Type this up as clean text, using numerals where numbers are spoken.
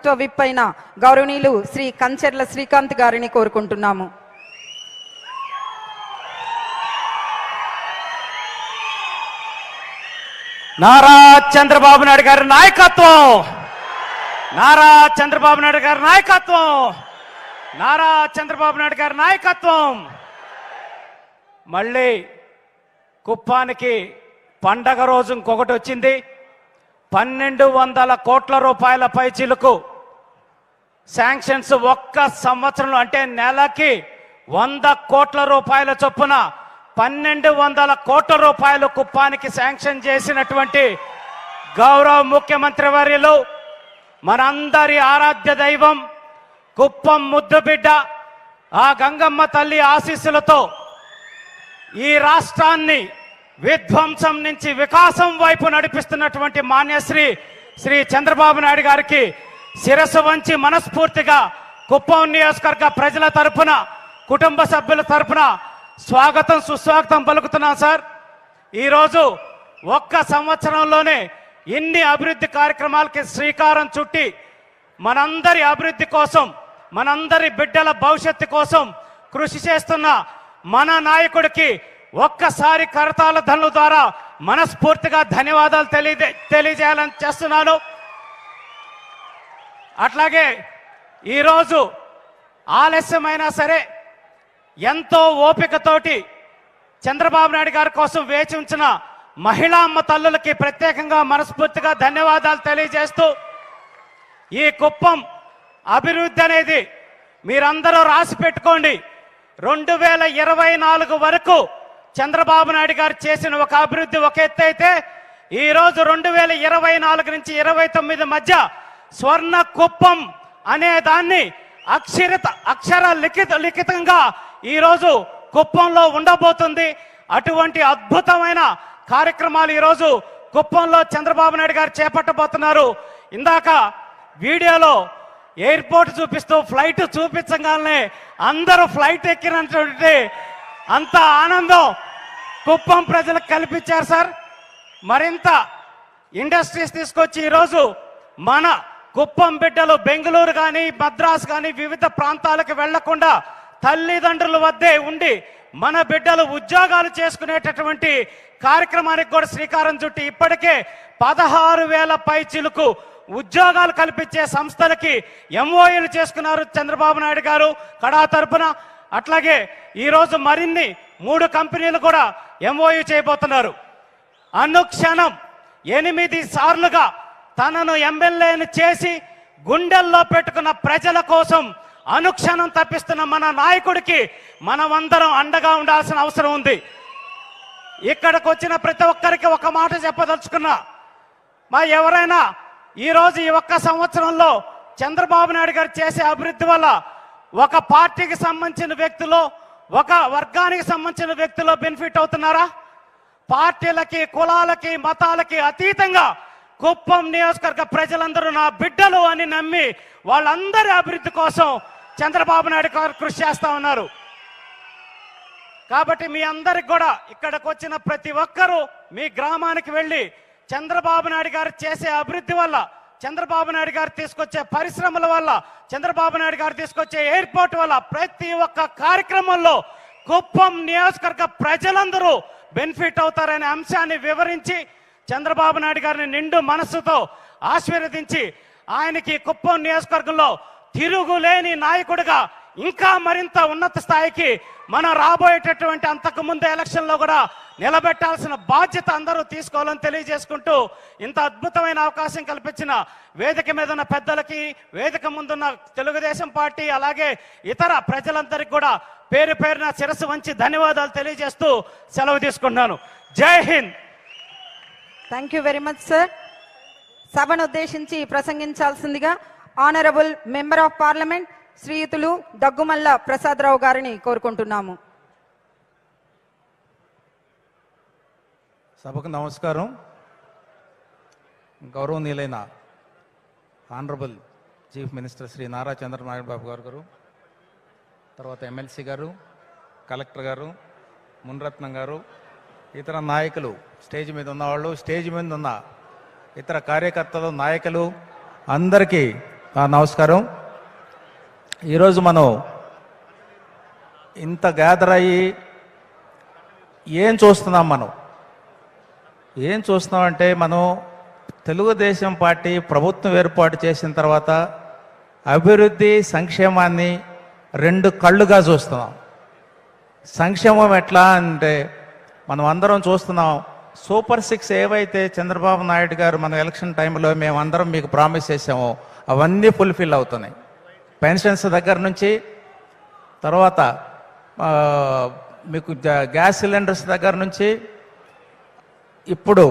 ప్రభుత్వ విప్ అయిన గౌరవనీయులు శ్రీ కంచెర్ల శ్రీకాంత్ గారిని కోరుకుంటున్నాము. నారా చంద్రబాబు నాయుడు గారి నాయకత్వం, నారా చంద్రబాబు నాయుడు గారి నాయకత్వం, నారా చంద్రబాబు నాయుడు గారి నాయకత్వం. మళ్ళీ కుప్పానికి పండగ రోజు ఇంకొకటి వచ్చింది. 1200 కోట్ల రూపాయల పైచిలుకు శాంక్షన్స్ ఒక్క సంవత్సరంలో, అంటే నెలకి 100 కోట్ల రూపాయల చొప్పున 1200 కోట్ల రూపాయలు కుప్పానికి శాంక్షన్ చేసినటువంటి గౌరవ ముఖ్యమంత్రి వర్యులు, మనందరి ఆరాధ్య దైవం, కుప్పం ముద్దు బిడ్డ, ఆ గంగమ్మ తల్లి ఆశీస్సులతో ఈ రాష్ట్రాన్ని విధ్వంసం నుంచి వికాసం వైపు నడిపిస్తున్నటువంటి మాన్యశ్రీ శ్రీ చంద్రబాబు నాయుడు గారికి శిరస్సు వంచి మనస్ఫూర్తిగా కుప్పం నియోజకవర్గ ప్రజల తరపున, కుటుంబ సభ్యుల తరపున స్వాగతం సుస్వాగతం పలుకుతున్నాం సార్. ఈరోజు ఒక్క సంవత్సరంలోనే ఇన్ని అభివృద్ధి కార్యక్రమాలకి శ్రీకారం చుట్టి మనందరి అభివృద్ధి కోసం, మనందరి బిడ్డల భవిష్యత్తు కోసం కృషి చేస్తున్న మన నాయకుడికి ఒక్కసారి కరతాళ ధ్వనుల ద్వారా మనస్ఫూర్తిగా ధన్యవాదాలు తెలియజేయాలని చేస్తున్నాను. అట్లాగే ఈరోజు ఆలస్యమైనా సరే ఎంతో ఓపికతోటి చంద్రబాబు నాయుడు గారి కోసం వేచి ఉంచిన మహిళా అమ్మ తల్లులకి ప్రత్యేకంగా మనస్ఫూర్తిగా ధన్యవాదాలు తెలియజేస్తూ, ఈ కుప్పం అభివృద్ధి అనేది మీరందరూ రాసి పెట్టుకోండి. 2024 వరకు చంద్రబాబు నాయుడు గారు చేసిన ఒక అభివృద్ధి ఒక ఎత్తు అయితే, ఈరోజు 2024 నుంచి 29 మధ్య స్వర్ణ కుప్పం అనే దాన్ని అక్షర లిఖితంగా ఈరోజు కుప్పంలో ఉండబోతుంది. అటువంటి అద్భుతమైన కార్యక్రమాలు ఈరోజు కుప్పంలో చంద్రబాబు నాయుడు గారు చేపట్టబోతున్నారు. ఇందాక వీడియోలో ఎయిర్పోర్ట్ చూపిస్తూ ఫ్లైట్ చూపించగానే అందరూ ఫ్లైట్ ఎక్కినటువంటి అంత ఆనందం కుప్పం ప్రజలకు కల్పించారు సార్. మరింత ఇండస్ట్రీస్ తీసుకొచ్చి ఈరోజు మన కుప్పం బిడ్డలు బెంగళూరు కానీ మద్రాసు కానీ వివిధ ప్రాంతాలకు వెళ్లకుండా తల్లిదండ్రుల వద్దే ఉండి మన బిడ్డలు ఉద్యోగాలు చేసుకునేటటువంటి కార్యక్రమానికి కూడా శ్రీకారం చుట్టి ఇప్పటికే 16,000 పైచిలుకు ఉద్యోగాలు కల్పించే సంస్థలకి ఎంఓఏలు చేసుకున్నారు చంద్రబాబు నాయుడు గారు కడా తరపున. అట్లాగే ఈరోజు మరిన్ని 3 కంపెనీలు కూడా ఎంఓయూ చేయబోతున్నారు. అనుక్షణం 8 సార్లుగా తనను ఎమ్మెల్యేని చేసి గుండెల్లో పెట్టుకున్న ప్రజల కోసం అనుక్షణం తప్పిస్తున్న మన నాయకుడికి మనమందరం అండగా ఉండాల్సిన అవసరం ఉంది. ఇక్కడికి వచ్చిన ప్రతి ఒక్కరికి ఒక మాట చెప్పదలుచుకున్నా, ఎవరైనా ఈరోజు ఈ ఒక్క సంవత్సరంలో చంద్రబాబు నాయుడు గారు చేసే అభివృద్ధి వల్ల ఒక పార్టీకి సంబంధించిన వ్యక్తులు, ఒక వర్గానికి సంబంధించిన వ్యక్తులు బెనిఫిట్ అవుతున్నారా? పార్టీలకి, కులాలకి, మతాలకి అతీతంగా కుప్పం నియోజకవర్గ ప్రజలందరూ నా బిడ్డలు అని నమ్మి వాళ్ళందరి అభివృద్ధి కోసం చంద్రబాబు నాయుడు గారు కృషి చేస్తా ఉన్నారు. కాబట్టి మీ అందరికి కూడా ఇక్కడికి వచ్చిన ప్రతి ఒక్కరూ మీ గ్రామానికి వెళ్ళి చంద్రబాబు నాయుడు గారు చేసే అభివృద్ధి వల్ల, చంద్రబాబు నాయుడు గారు తీసుకొచ్చే పరిశ్రమల వల్ల, చంద్రబాబు నాయుడు గారు తీసుకొచ్చే ఎయిర్పోర్ట్ వల్ల ప్రతి ఒక్క కార్యక్రమంలో కుప్పం నియోజకవర్గ ప్రజలందరూ బెనిఫిట్ అవుతారనే అంశాన్ని వివరించి చంద్రబాబు నాయుడు గారిని నిండు మనస్సుతో ఆశీర్వదించి ఆయనకి కుప్పం నియోజకవర్గంలో తిరుగులేని నాయకుడిగా ఇంకా మరింత ఉన్నత స్థాయికి మనం రాబోయేటటువంటి అంతకుముందు ఎలక్షన్లో కూడా నిలబెట్టాల్సిన బాధ్యత అందరూ తీసుకోవాలని తెలియజేసుకుంటూ, ఇంత అద్భుతమైన అవకాశం కల్పించిన వేదిక మీద ఉన్న పెద్దలకి, వేదిక ముందున్న తెలుగుదేశం పార్టీ అలాగే ఇతర ప్రజలందరికీ కూడా పేరు పేరున శిరస్సు వంచి ధన్యవాదాలు తెలియజేస్తూ సెలవు తీసుకుంటున్నాను. Jai Hind. Thank you very much sir. సభను ఉద్దేశించి ప్రసంగించాల్సిందిగా ఆనరబుల్ మెంబర్ ఆఫ్ పార్లమెంట్ శ్రీయుతులు దగ్గుమల్ల ప్రసాదరావు గారిని కోరుకుంటున్నాము. సభకు నమస్కారం. గౌరవనీయులైన honourable chief minister Shri Nara Chandrababu Naidu garu, తర్వాత ఎమ్మెల్సీ గారు, కలెక్టర్ గారు, మున్రత్నం గారు, ఇతర నాయకులు, స్టేజ్ మీద ఉన్నవాళ్ళు, స్టేజ్ మీద ఉన్న ఇతర కార్యకర్తలు, నాయకులు అందరికీ నమస్కారం. ఈరోజు మనం ఇంత గ్యాదర్ అయ్యి ఏం చూస్తున్నాం? ఏం చూస్తున్నామంటే మనం తెలుగుదేశం పార్టీ ప్రభుత్వం ఏర్పాటు చేసిన తర్వాత అభివృద్ధి సంక్షేమాన్ని రెండు కళ్ళుగా చూస్తున్నాం. సంక్షేమం ఎట్లా అంటే మనం అందరం చూస్తున్నాం, సూపర్ 6 ఏవైతే చంద్రబాబు నాయుడు గారు మన ఎలక్షన్ టైంలో మేమందరం మీకు ప్రామిస్ చేసామో అవన్నీ ఫుల్ఫిల్ అవుతున్నాయి. పెన్షన్స్ దగ్గర నుంచి, తర్వాత మీకు గ్యాస్ సిలిండర్స్ దగ్గర నుంచి, ఇప్పుడు